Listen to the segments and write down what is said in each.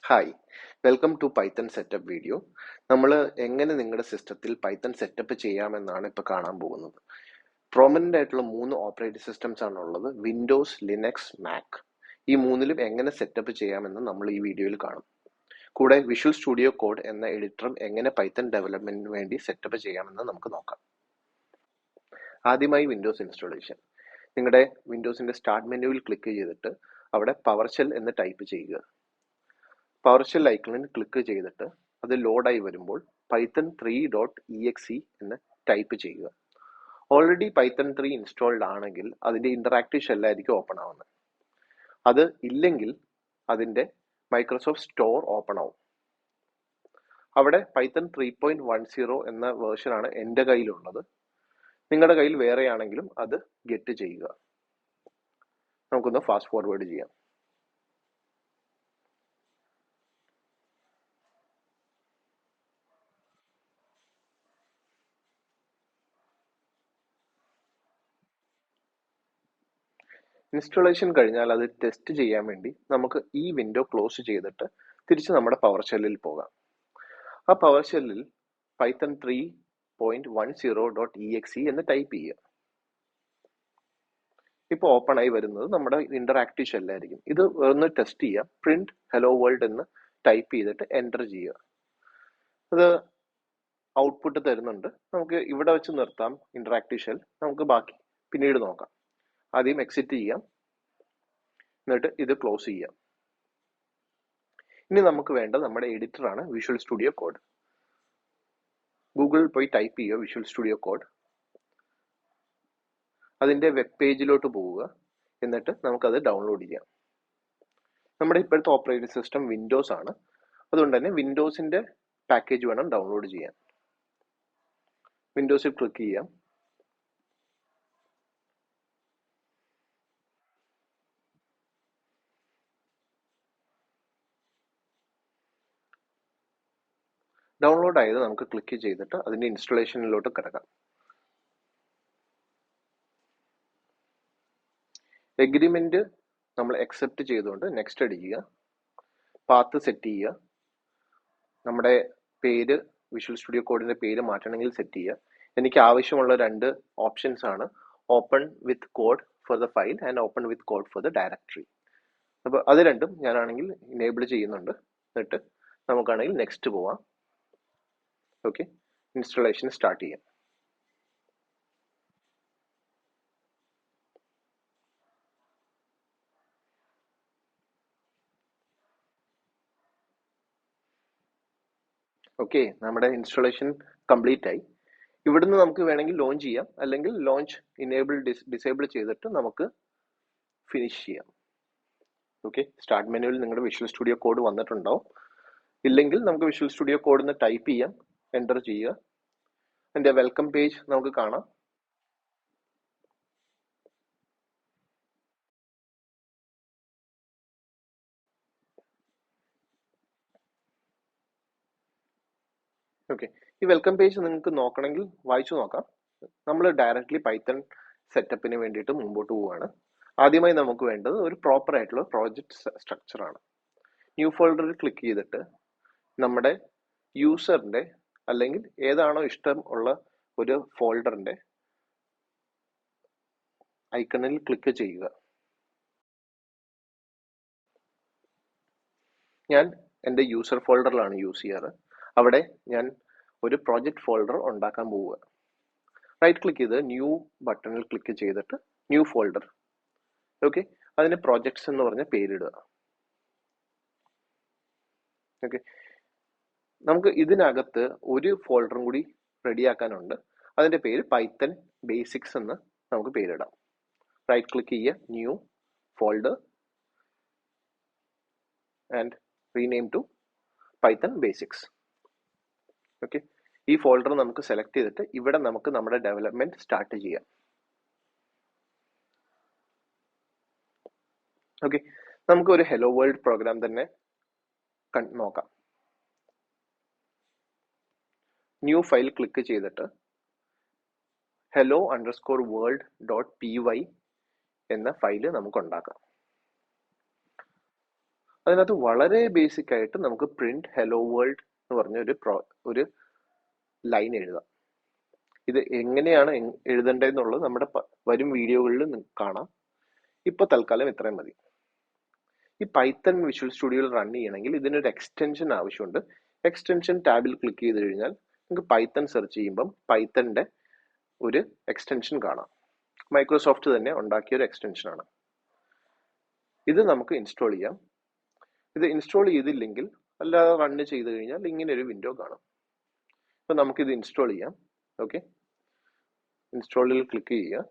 Hi, welcome to Python setup video. നമ്മൾ എങ്ങനെ നിങ്ങളുടെ സിസ്റ്റത്തിൽ പൈത്തൺ സെറ്റപ്പ് ചെയ്യാമെന്നാണ് ഇപ്പോൾ കാണാൻ പോകുന്നത്. പ്രോമിനൻ്റ് ആയിട്ടുള്ള 3 ഓപ്പറേറ്റിംഗ് സിസ്റ്റംസ് ആണ് ഉള്ളത്: വിൻഡോസ്, ലിനക്സ്, മാക്. ഈ മൂന്നിലും എങ്ങനെ സെറ്റപ്പ് ചെയ്യാമെന്ന് നമ്മൾ ഈ വീഡിയോയിൽ കാണും. കൂടെ വിഷ്വൽ സ്റ്റുഡിയോ കോഡ് എന്ന എഡിറ്ററും എങ്ങനെ പൈത്തൺ ഡെവലപ്മെന്റിന് വേണ്ടി സെറ്റപ്പ് ചെയ്യാമെന്ന് നമുക്ക് നോക്കാം. ആദ്യമായി വിൻഡോസ് ഇൻസ്റ്റാളേഷൻ. നിങ്ങളുടെ വിൻഡോസിന്റെ സ്റ്റാർട്ട് മെനുവിൽ ക്ലിക്ക് ചെയ്തിട്ട് അവിടെ പവർഷെൽ എന്ന് ടൈപ്പ് ചെയ്യുക. പവർഷെൽ ഐക്കണിൽ ക്ലിക്ക് ചെയ്തിട്ട് അത് ലോഡായി വരുമ്പോൾ python3.exe എന്ന് ടൈപ്പ് ചെയ്യുക. ഓൾറെഡി പൈത്തൺ 3 ഇൻസ്റ്റാൾഡ് ആണെങ്കിൽ അതിന്റെ ഇന്ററാക്റ്റീവ് ഷെല്ലായിരിക്കും ഓപ്പൺ ആവുന്നത്. അത് ഇല്ലെങ്കിൽ അതിന്റെ മൈക്രോസോഫ്റ്റ് സ്റ്റോർ ഓപ്പൺ ആവും. അവിടെ പൈത്തൺ 3.10 എന്ന വേർഷനാണ് എൻ്റെ കയ്യിലുള്ളത്. നിങ്ങളുടെ കയ്യിൽ വേറെയാണെങ്കിലും അത് ഗെറ്റ് ചെയ്യുക. നമുക്കൊന്ന് ഫാസ്റ്റ് ഫോർവേഡ് ചെയ്യാം. ഇൻസ്റ്റലേഷൻ കഴിഞ്ഞാൽ അത് ടെസ്റ്റ് ചെയ്യാൻ വേണ്ടി നമുക്ക് ഈ വിൻഡോ ക്ലോസ് ചെയ്തിട്ട് തിരിച്ച് നമ്മുടെ പവർ ഷെല്ലിൽ പോകാം. ആ പവർ ഷെല്ലിൽ പൈത്തൺ 3.10.exe എന്ന് ടൈപ്പ് ചെയ്യുക. ഇപ്പോൾ ഓപ്പൺ ആയി വരുന്നത് നമ്മുടെ ഇന്ററാക്റ്റീവ് ഷെല്ലായിരിക്കും. ഇത് ഒന്ന് ടെസ്റ്റ് ചെയ്യാം. പ്രിന്റ് ഹലോ വേൾഡ് എന്ന് ടൈപ്പ് ചെയ്തിട്ട് എൻ്റർ ചെയ്യുക. അത് ഔട്ട്പുട്ട് തരുന്നുണ്ട്. നമുക്ക് ഇവിടെ വെച്ച് നിർത്താം ഇന്ററാക്റ്റീവ് ഷെൽ. നമുക്ക് ബാക്കി പിന്നീട് നോക്കാം. ആദ്യം എക്സിറ്റ് ചെയ്യാം, എന്നിട്ട് ഇത് ക്ലോസ് ചെയ്യാം. ഇനി നമുക്ക് വേണ്ട നമ്മുടെ എഡിറ്ററാണ് വിഷ്വൽ സ്റ്റുഡിയോ കോഡ്. ഗൂഗിളിൽ പോയി ടൈപ്പ് ചെയ്യുക വിഷ്വൽ സ്റ്റുഡിയോ കോഡ്. അതിന്റെ വെബ് പേജിലോട്ട് പോവുക, എന്നിട്ട് നമുക്കത് ഡൗൺലോഡ് ചെയ്യാം. നമ്മുടെ ഇപ്പോഴത്തെ ഓപ്പറേറ്റിംഗ് സിസ്റ്റം വിൻഡോസ് ആണ്. അതുകൊണ്ട് തന്നെ വിൻഡോസിന്റെ പാക്കേജ് വേണം ഡൗൺലോഡ് ചെയ്യാൻ. വിൻഡോസിൽ ക്ലിക്ക് ചെയ്യാം. ഡൗൺലോഡ് ആയത് നമുക്ക് ക്ലിക്ക് ചെയ്തിട്ട് അതിന്റെ ഇൻസ്റ്റലേഷനിലോട്ട് കിടക്കാം. എഗ്രിമെന്റ് നമ്മൾ അക്സെപ്റ്റ് ചെയ്തുകൊണ്ട് നെക്സ്റ്റ് അടിക്കുക. പാത്ത് സെറ്റ് ചെയ്യുക. നമ്മുടെ പേര് വിഷ്വൽ സ്റ്റുഡിയോ കോഡിന്റെ പേര് മാറ്റണമെങ്കിൽ സെറ്റ് ചെയ്യുക. എനിക്ക് ആവശ്യമുള്ള 2 ഓപ്ഷൻസ് ആണ്: open with code for the file and open with code for the directory. അപ്പോൾ അത് രണ്ടും ഞാനാണെങ്കിൽ ഇനേബിൾ ചെയ്യുന്നുണ്ട്. എന്നിട്ട് നമുക്കാണെങ്കിൽ നെക്സ്റ്റ് പോവാം. ഓക്കെ, ഇൻസ്റ്റലേഷൻ സ്റ്റാർട്ട് ചെയ്യാം. ഓക്കെ, നമ്മുടെ ഇൻസ്റ്റലേഷൻ കംപ്ലീറ്റ് ആയി. ഇവിടുന്ന് നമുക്ക് വേണമെങ്കിൽ ലോഞ്ച് ചെയ്യാം, അല്ലെങ്കിൽ ലോഞ്ച് ഇനേബിൾ ഡിസേബിൾ ചെയ്തിട്ട് നമുക്ക് ഫിനിഷ് ചെയ്യാം. ഓക്കെ, സ്റ്റാർട്ട് മെനുവിൽ നിങ്ങളുടെ വിഷ്വൽ സ്റ്റുഡിയോ കോഡ് വന്നിട്ടുണ്ടാവും. ഇല്ലെങ്കിൽ നമുക്ക് വിഷ്വൽ സ്റ്റുഡിയോ കോഡ് എന്ന് ടൈപ്പ് ചെയ്യാം, എൻ്റർ ചെയ്യുക. അതിന്റെ വെൽക്കം പേജ് നമുക്ക് കാണാം. ഓക്കെ, ഈ വെൽക്കം പേജ് നിങ്ങൾക്ക് നോക്കണമെങ്കിൽ വായിച്ചു നോക്കാം. നമ്മൾ ഡയറക്റ്റ്ലി പൈത്തൺ സെറ്റപ്പിന് വേണ്ടിയിട്ട് മുമ്പോട്ട് പോവുകയാണ്. ആദ്യമായി നമുക്ക് വേണ്ടത് ഒരു പ്രോപ്പർ ആയിട്ടുള്ള പ്രോജക്റ്റ് സ്ട്രക്ചർ ആണ്. ന്യൂ ഫോൾഡറിൽ ക്ലിക്ക് ചെയ്തിട്ട് നമ്മുടെ യൂസറിന്റെ അല്ലെങ്കിൽ ഏതാണോ ഇഷ്ടം ഉള്ള ഒരു ഫോൾഡറിന്റെ ഐക്കണിൽ ക്ലിക്ക് ചെയ്യുക. ഞാൻ എൻ്റെ യൂസർ ഫോൾഡറിലാണ് യൂസ് ചെയ്യാറ്. അവിടെ ഞാൻ ഒരു പ്രോജക്റ്റ് ഫോൾഡർ ഉണ്ടാക്കാൻ പോവുക. റൈറ്റ് ക്ലിക്ക് ചെയ്ത് ന്യൂ ബട്ടണിൽ ക്ലിക്ക് ചെയ്തിട്ട് ന്യൂ ഫോൾഡർ. ഓക്കെ, അതിന് പ്രോജക്ട്സ് എന്ന് പറഞ്ഞ പേരിടുക. ഓക്കെ, നമുക്ക് ഇതിനകത്ത് ഒരു ഫോൾഡറും കൂടി റെഡിയാക്കാനുണ്ട്. അതിന്റെ പേര് പൈത്തൺ ബേസിക്സ് എന്ന് നമുക്ക് പേരിടാം. റൈറ്റ് ക്ലിക്ക് ചെയ്യുക, new folder and rename to Python basics. Okay, ഈ ഫോൾഡർ നമുക്ക് സെലക്ട് ചെയ്തിട്ട് ഇവിടെ നമുക്ക് നമ്മുടെ ഡെവലപ്മെന്റ് സ്റ്റാർട്ട് ചെയ്യാം. ഓക്കെ, നമുക്ക് ഒരു ഹലോ വേൾഡ് പ്രോഗ്രാം തന്നെ നോക്കാം. ന്യൂ ഫയൽ ക്ലിക്ക് ചെയ്തിട്ട് hello_world.py എന്ന ഫയല് നമുക്ക് ഉണ്ടാക്കാം. അതിനകത്ത് വളരെ ബേസിക് ആയിട്ട് നമുക്ക് പ്രിന്റ് ഹെലോ വേൾഡ് എന്ന് പറഞ്ഞ ഒരു ലൈൻ എഴുതാം. ഇത് എങ്ങനെയാണ് എഴുതേണ്ടതെന്നുള്ളത് നമ്മുടെ വരും വീഡിയോകളിൽ കാണാം. ഇപ്പൊ തൽക്കാലം ഇത്രയും മതി. ഈ പൈത്തൺ വിഷ്വൽ സ്റ്റുഡിയോയിൽ റൺ ചെയ്യണമെങ്കിൽ ഇതിനൊരു എക്സ്റ്റൻഷൻ ആവശ്യമുണ്ട്. എക്സ്റ്റൻഷൻ ടാബിൽ ക്ലിക്ക് ചെയ്ത് കഴിഞ്ഞാൽ നിങ്ങൾക്ക് പൈത്തൺ സെർച്ച് ചെയ്യുമ്പം പൈത്തണിന്റെ ഒരു എക്സ്റ്റൻഷൻ കാണാം. മൈക്രോസോഫ്റ്റ് തന്നെ ഉണ്ടാക്കിയ ഒരു എക്സ്റ്റൻഷനാണ്. ഇത് നമുക്ക് ഇൻസ്റ്റാൾ ചെയ്യാം. ഇത് ഇൻസ്റ്റാൾ ചെയ്തില്ലെങ്കിൽ അല്ലാതെ റൺ ചെയ്ത് കഴിഞ്ഞാൽ ഇങ്ങനെ ഒരു വിൻഡോ കാണാം. അപ്പൊ നമുക്കിത് ഇൻസ്റ്റാൾ ചെയ്യാം. ഓക്കെ, ഇൻസ്റ്റാളിൽ ക്ലിക്ക് ചെയ്യുക.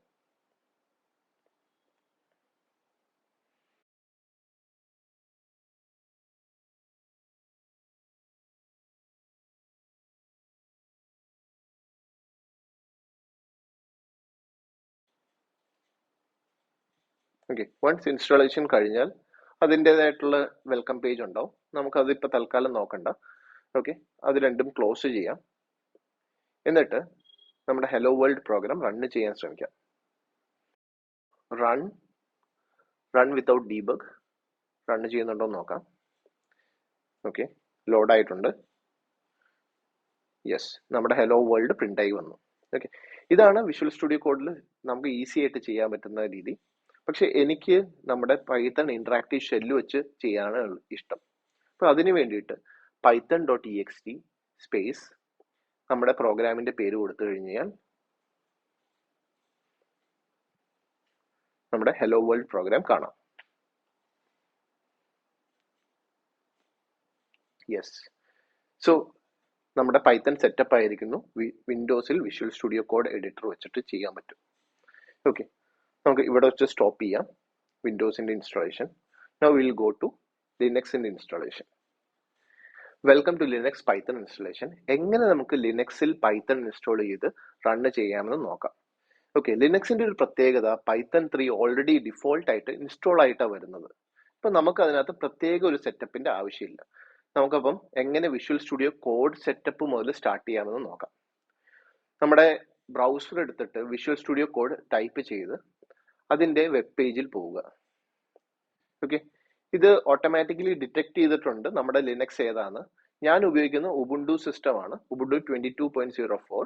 ഓക്കെ, വൺസ് ഇൻസ്റ്റാളേഷൻ കഴിഞ്ഞാൽ അതിൻ്റെതായിട്ടുള്ള വെൽക്കം പേജ് ഉണ്ടാവും. നമുക്കത് ഇപ്പൊ തൽക്കാലം നോക്കണ്ട. ഓക്കെ, അത് രണ്ടും ക്ലോസ് ചെയ്യാം. എന്നിട്ട് നമ്മുടെ ഹെലോ വേൾഡ് പ്രോഗ്രാം റൺ ചെയ്യാൻ ശ്രമിക്കാം. റൺ വിത്തൗട്ട് ഡീബഗ് റൺ ചെയ്യുന്നുണ്ടോ എന്ന് നോക്കാം. ഓക്കെ, ലോഡ് ആയിട്ടുണ്ട്. യെസ്, നമ്മുടെ ഹെലോ വേൾഡ് പ്രിന്റ് ആയി വന്നു. ഓക്കെ, ഇതാണ് വിഷ്വൽ സ്റ്റുഡിയോ കോഡിൽ നമുക്ക് ഈസി ആയിട്ട് ചെയ്യാൻ പറ്റുന്ന രീതി. പക്ഷെ എനിക്ക് നമ്മുടെ പൈത്തൺ ഇന്ററാക്റ്റീവ് ഷെല്ല് വെച്ച് ചെയ്യാനാണ് ഇഷ്ടം. അപ്പൊ അതിന് വേണ്ടിയിട്ട് python.ext സ്പേസ് നമ്മുടെ പ്രോഗ്രാമിന്റെ പേര് കൊടുത്തു കഴിഞ്ഞാൽ നമ്മുടെ ഹെലോ വേൾഡ് പ്രോഗ്രാം കാണാം. യെസ്, സോ നമ്മുടെ പൈത്തൺ സെറ്റപ്പ് ആയിരിക്കുന്നു. വിൻഡോസിൽ വിഷ്വൽ സ്റ്റുഡിയോ കോഡ് എഡിറ്റർ വെച്ചിട്ട് ചെയ്യാൻ പറ്റും. ഓക്കെ, നമുക്ക് ഇവിടെ വെച്ച് സ്റ്റോപ്പ് ചെയ്യാം വിൻഡോസിന്റെ installation. Now will go to ലിനക്സിന്റെ installation. Welcome to Linux Python installation. എങ്ങനെ നമുക്ക് ലിനക്സിൽ പൈത്തൺ ഇൻസ്റ്റാൾ ചെയ്ത് റൺ ചെയ്യാമെന്ന് നോക്കാം. ഓക്കെ, ലിനക്സിന്റെ ഒരു പ്രത്യേകത പൈത്തൺ 3 ഓൾറെഡി ഡിഫോൾട്ട് ആയിട്ട് ഇൻസ്റ്റാൾ ആയിട്ടാണ് വരുന്നത്. അപ്പൊ നമുക്ക് അതിനകത്ത് പ്രത്യേക ഒരു സെറ്റപ്പിന്റെ ആവശ്യമില്ല. നമുക്കപ്പം എങ്ങനെ വിഷ്വൽ സ്റ്റുഡിയോ കോഡ് സെറ്റപ്പ് മുതൽ സ്റ്റാർട്ട് ചെയ്യാമെന്ന് നോക്കാം. നമ്മുടെ ബ്രൗസർ എടുത്തിട്ട് വിഷ്വൽ സ്റ്റുഡിയോ കോഡ് ടൈപ്പ് ചെയ്ത് അതിന്റെ വെബ് പേജിൽ പോവുക. ഓക്കെ, ഇത് ഓട്ടോമാറ്റിക്കലി ഡിറ്റക്ട് ചെയ്തിട്ടുണ്ട് നമ്മുടെ ലിനക്സ് ഏതാണ്. ഞാൻ ഉപയോഗിക്കുന്ന ഉബുണ്ടു സിസ്റ്റം ആണ്, ഉബുണ്ടു 22.04.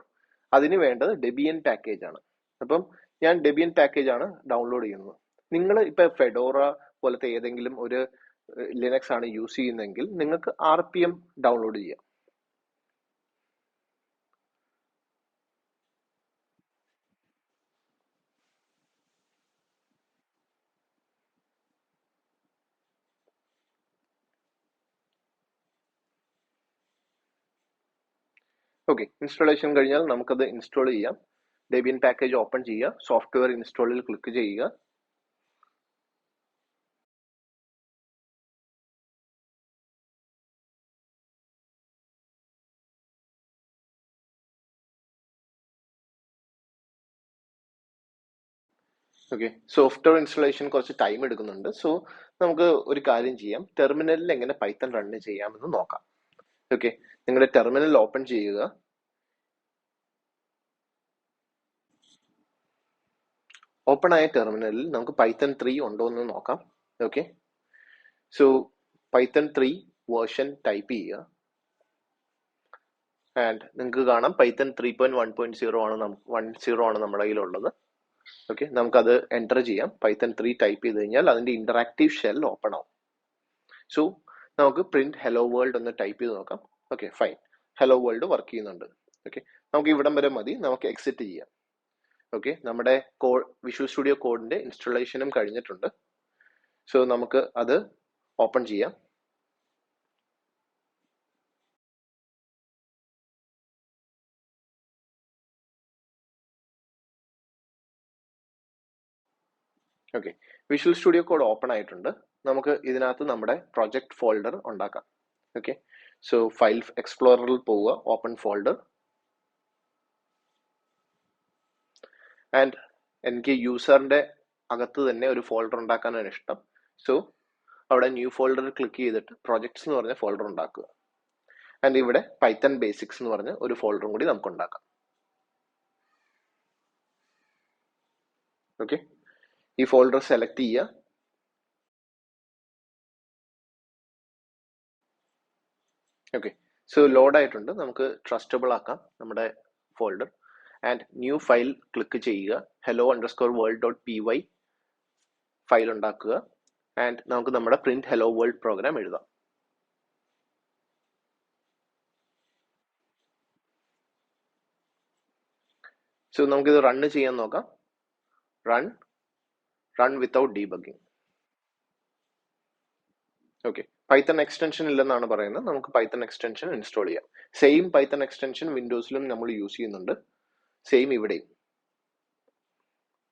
അതിന് വേണ്ടത് ഡെബിയൻ പാക്കേജ് ആണ്. അപ്പം ഞാൻ ഡെബിയൻ പാക്കേജ് ആണ് ഡൗൺലോഡ് ചെയ്യുന്നത്. നിങ്ങൾ ഇപ്പൊ ഫെഡോറ പോലത്തെ ഏതെങ്കിലും ഒരു ലിനക്സ് ആണ് യൂസ് ചെയ്യുന്നതെങ്കിൽ നിങ്ങൾക്ക് RPM ഡൗൺലോഡ് ചെയ്യാം. ഓക്കെ, ഇൻസ്റ്റാളേഷൻ കഴിഞ്ഞാൽ നമുക്കത് ഇൻസ്റ്റാൾ ചെയ്യാം. ഡെബിയൻ പാക്കേജ് ഓപ്പൺ ചെയ്യുക, സോഫ്റ്റ്വെയർ ഇൻസ്റ്റാളിൽ ക്ലിക്ക് ചെയ്യുക. ഓക്കെ, സോഫ്റ്റ്വെയർ ഇൻസ്റ്റാളേഷൻ കുറച്ച് ടൈം എടുക്കുന്നുണ്ട്. സോ നമുക്ക് ഒരു കാര്യം ചെയ്യാം, ടെർമിനലിൽ എങ്ങനെ പൈത്തൺ റൺ ചെയ്യാമെന്ന് നോക്കാം. ഓക്കെ, നിങ്ങളുടെ ടെർമിനൽ ഓപ്പൺ ചെയ്യുക. ഓപ്പൺ ആയ ടെർമിനലിൽ നമുക്ക് പൈത്തൺ 3 ഉണ്ടോ എന്ന് നോക്കാം. Okay, so Python 3 version type ചെയ്യുക. ആൻഡ് നിങ്ങൾക്ക് കാണാം പൈത്തൺ 3.1.0 ആണ് 10 ആണ് നമ്മുടെ കയ്യിലുള്ളത്. ഓക്കെ, നമുക്കത് എൻ്റർ ചെയ്യാം. പൈത്തൺ 3 ടൈപ്പ് ചെയ്ത് കഴിഞ്ഞാൽ അതിന്റെ ഇന്ററാക്റ്റീവ് ഷെൽ ഓപ്പൺ ആവും. സോ നമുക്ക് പ്രിന്റ് ഹെലോ വേൾഡ് ഒന്ന് ടൈപ്പ് ചെയ്ത് നോക്കാം. Okay, fine, hello world work ചെയ്യുന്നുണ്ട്. ഓക്കെ, നമുക്ക് ഇവിടം വരെ മതി. നമുക്ക് എക്സിറ്റ് ചെയ്യാം. ഓക്കെ, നമ്മുടെ വിഷ്വൽ സ്റ്റുഡിയോ കോഡിന്റെ ഇൻസ്റ്റാളേഷനും കഴിഞ്ഞിട്ടുണ്ട്. സോ നമുക്ക് അത് ഓപ്പൺ ചെയ്യാം. Okay, visual Studio code open ആയിട്ടുണ്ട്. നമുക്ക് ഇതിനകത്ത് നമ്മുടെ പ്രൊജക്ട് ഫോൾഡർ ഉണ്ടാക്കാം. ഓക്കെ, സോ ഫയൽ എക്സ്പ്ലോററിൽ പോവുക, ഓപ്പൺ ഫോൾഡർ. ആൻഡ് എനിക്ക് യൂസറിന്റെ അകത്ത് തന്നെ ഒരു ഫോൾഡർ ഉണ്ടാക്കാനാണ് ഇഷ്ടം. സോ അവിടെ ന്യൂ ഫോൾഡറിൽ ക്ലിക്ക് ചെയ്തിട്ട് പ്രൊജക്ട്സ് എന്ന് പറഞ്ഞ ഫോൾഡർ ഉണ്ടാക്കുക. ആൻഡ് ഇവിടെ പൈത്തൺ ബേസിക്സ് എന്ന് പറഞ്ഞ ഒരു ഫോൾഡറും കൂടി നമുക്ക് ഉണ്ടാക്കാം. ഓക്കെ, ഈ ഫോൾഡർ സെലക്ട് ചെയ്യുക. ഓക്കെ, സോ ലോഡ് ആയിട്ടുണ്ട്. നമുക്ക് ട്രസ്റ്റബിൾ ആക്കാം നമ്മുടെ folder. And new file click ചെയ്യുക. hello_world.py ഫയൽ ഉണ്ടാക്കുക. ആൻഡ് നമുക്ക് നമ്മുടെ പ്രിന്റ് ഹെലോ വേൾഡ് പ്രോഗ്രാം എഴുതാം. സോ നമുക്കിത് റൺ ചെയ്യാൻ നോക്കാം. Run without debugging. Okay, Python extension ഇല്ലെന്നാണ് പറയുന്നത്. നമുക്ക് പൈത്തൺ എക്സ്റ്റൻഷൻ ഇൻസ്റ്റാൾ ചെയ്യാം. സെയിം പൈത്തൺ എക്സ്റ്റൻഷൻ വിൻഡോസിലും നമ്മൾ യൂസ് ചെയ്യുന്നുണ്ട്. സെയിം ഇവിടെയും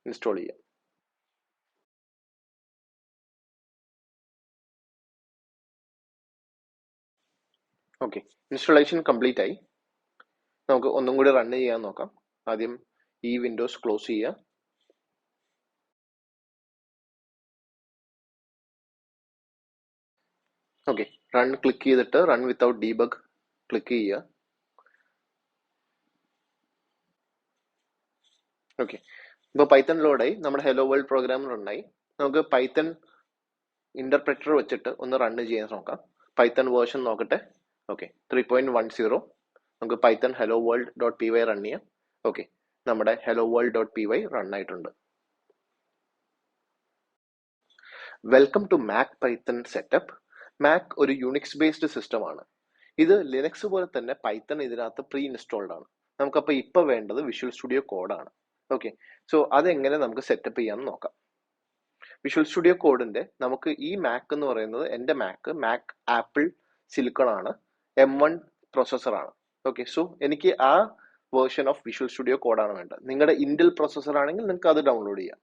ഇൻസ്റ്റാൾ ചെയ്യാം. ഓക്കെ, ഇൻസ്റ്റാളേഷൻ കംപ്ലീറ്റ് ആയി. നമുക്ക് ഒന്നും കൂടി റൺ ചെയ്യാൻ നോക്കാം. ആദ്യം ഈ വിൻഡോസ് ക്ലോസ് ചെയ്യുക. ഓക്കെ, റൺ ക്ലിക്ക് ചെയ്തിട്ട് റൺ വിത്തൗട്ട് ഡീബഗ് ക്ലിക്ക് ചെയ്യുക. ഓക്കെ, ഇപ്പോൾ പൈത്തൺ ലോഡായി. നമ്മുടെ ഹെലോ വേൾഡ് പ്രോഗ്രാം റണ്ണായി. നമുക്ക് പൈത്തൺ ഇന്റർപ്രറ്റർ വെച്ചിട്ട് ഒന്ന് റൺ ചെയ്യാൻ നോക്കാം. പൈത്തൺ വേർഷൻ നോക്കട്ടെ. ഓക്കെ, 3.10. നമുക്ക് Python hello world dot P Y run ചെയ്യാം. ഓക്കെ, നമ്മുടെ hello world dot P Y run ആയിട്ടുണ്ട്. Welcome to Mac Python setup. Mac ഒരു യുണിക്സ് ബേസ്ഡ് സിസ്റ്റം ആണ്. ഇത് ലിനക്സ് പോലെ തന്നെ പൈത്തൺ ഇതിനകത്ത് പ്രീ ഇൻസ്റ്റാൾഡ് ആണ്. നമുക്കപ്പോൾ ഇപ്പോൾ വേണ്ടത് വിഷ്വൽ സ്റ്റുഡിയോ കോഡാണ്. ഓക്കെ, സോ അതെങ്ങനെ നമുക്ക് സെറ്റപ്പ് ചെയ്യാമെന്ന് നോക്കാം. വിഷ്വൽ സ്റ്റുഡിയോ കോഡിന്റെ നമുക്ക് ഈ മാക് എന്ന് പറയുന്നത് എൻ്റെ മാക് ആപ്പിൾ സിലിക്കൺ ആണ്, M1 പ്രോസസ്സറാണ്. ഓക്കെ, സോ എനിക്ക് ആ വേർഷൻ ഓഫ് വിഷ്വൽ സ്റ്റുഡിയോ കോഡാണ് വേണ്ടത്. നിങ്ങളുടെ ഇന്റൽ പ്രോസസ്സർ ആണെങ്കിൽ നിങ്ങൾക്ക് അത് ഡൗൺലോഡ് ചെയ്യാം.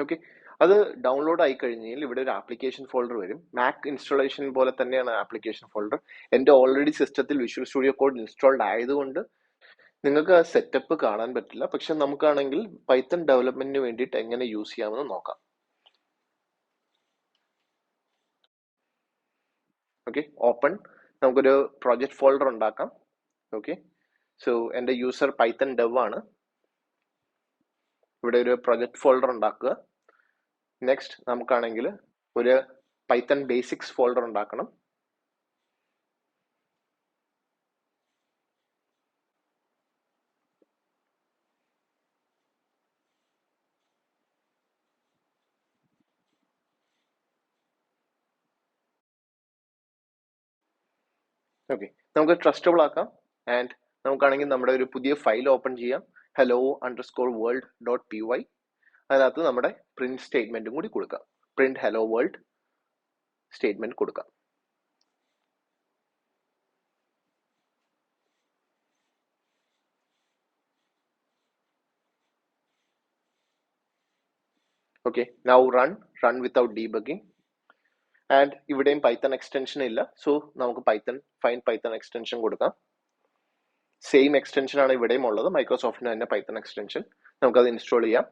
ഓക്കെ, അത് ഡൗൺലോഡ് ആയി കഴിഞ്ഞാൽ ഇവിടെ ഒരു ആപ്ലിക്കേഷൻ ഫോൾഡർ വരും. മാക് ഇൻസ്റ്റാളേഷൻ പോലെ തന്നെയാണ് ആപ്ലിക്കേഷൻ ഫോൾഡർ. എൻ്റെ ഓൾറെഡി സിസ്റ്റത്തിൽ വിഷ്വൽ സ്റ്റുഡിയോ കോഡ് ഇൻസ്റ്റാൾഡ് ആയതുകൊണ്ട് നിങ്ങൾക്ക് ആ സെറ്റപ്പ് കാണാൻ പറ്റില്ല. പക്ഷെ നമുക്കാണെങ്കിൽ പൈത്തൺ ഡെവലപ്മെന്റിന് വേണ്ടിയിട്ട് എങ്ങനെ യൂസ് ചെയ്യാമെന്ന് നോക്കാം. Okay, open. നമുക്കൊരു പ്രോജക്റ്റ് ഫോൾഡർ ഉണ്ടാക്കാം. ഓക്കെ, സോ എൻ്റെ യൂസർ പൈത്തൺ ഡെവ് ആണ്. ഇവിടെ ഒരു പ്രൊജക്ട് ഫോൾഡർ ഉണ്ടാക്കുക. നെക്സ്റ്റ് നമുക്കാണെങ്കിൽ ഒരു പൈത്തൺ ബേസിക്സ് ഫോൾഡർ ഉണ്ടാക്കണം. ഓക്കെ, നമുക്ക് ട്രസ്റ്റബിൾ ആക്കാം. ആൻഡ് നമുക്കാണെങ്കിൽ നമ്മുടെ ഒരു പുതിയ ഫയൽ ഓപ്പൺ ചെയ്യാം. hello_world.py. അതിനകത്ത് നമ്മുടെ പ്രിന്റ് സ്റ്റേറ്റ്മെന്റും കൂടി കൊടുക്കാം. പ്രിന്റ് ഹെലോ വേൾഡ് സ്റ്റേറ്റ്മെന്റ് കൊടുക്കാം. Okay, now run without debugging. And ഇവിടെയും പൈത്തൺ എക്സ്റ്റൻഷൻ ഇല്ല. സോ നമുക്ക് ഫൈൻ പൈത്തൺ എക്സ്റ്റൻഷൻ കൊടുക്കാം. സെയിം എക്സ്റ്റൻഷൻ ആണ് ഇവിടെയും ഉള്ളത്, മൈക്രോസോഫ്റ്റിന് തന്നെ പൈത്തൺ എക്സ്റ്റൻഷൻ. നമുക്കത് ഇൻസ്റ്റാൾ ചെയ്യാം.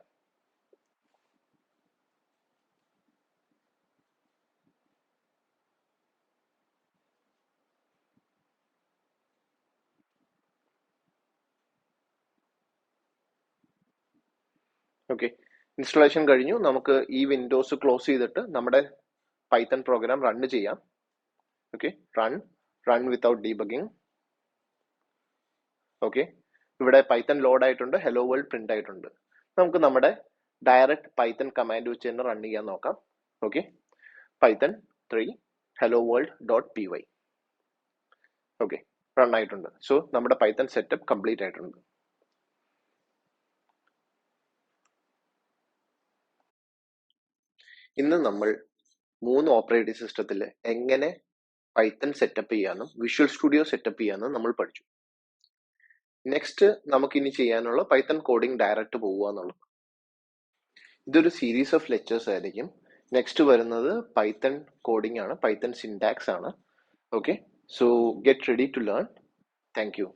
ഓക്കെ, ഇൻസ്റ്റാളേഷൻ കഴിഞ്ഞു. നമുക്ക് ഈ വിൻഡോസ് ക്ലോസ് ചെയ്തിട്ട് നമ്മുടെ പൈത്തൺ പ്രോഗ്രാം റൺ ചെയ്യാം. Okay, run without debugging. Okay, ഇവിടെ പൈത്തൺ ലോഡ് ആയിട്ടുണ്ട്, ഹെലോ വേൾഡ് പ്രിന്റ് ആയിട്ടുണ്ട്. നമുക്ക് നമ്മുടെ ഡയറക്റ്റ് പൈത്തൺ കമാൻഡ് വെച്ച് തന്നെ റൺ ചെയ്യാൻ നോക്കാം. Okay, Python 3 hello_world.py. Okay, run ആയിട്ടുണ്ട്. സോ നമ്മുടെ പൈത്തൺ സെറ്റപ്പ് കംപ്ലീറ്റ് ആയിട്ടുണ്ട്. ഇന്ന് നമ്മൾ 3 ഓപ്പറേറ്റിംഗ് സിസ്റ്റത്തിൽ എങ്ങനെ പൈത്തൺ സെറ്റപ്പ് ചെയ്യാനും വിഷ്വൽ സ്റ്റുഡിയോ സെറ്റപ്പ് ചെയ്യാനും നമ്മൾ പഠിച്ചു. നെക്സ്റ്റ് നമുക്കിനി ചെയ്യാനുള്ള പൈത്തൺ കോഡിംഗ് ഡയറക്റ്റ് പോവുക എന്നുള്ളത്. ഇതൊരു സീരീസ് ഓഫ് ലെക്ചേഴ്സ് ആയിരിക്കും. നെക്സ്റ്റ് വരുന്നത് പൈത്തൺ കോഡിംഗ് ആണ്, പൈത്തൺ സിൻടാക്സ് ആണ്. Okay, so get ready to learn. Thank U.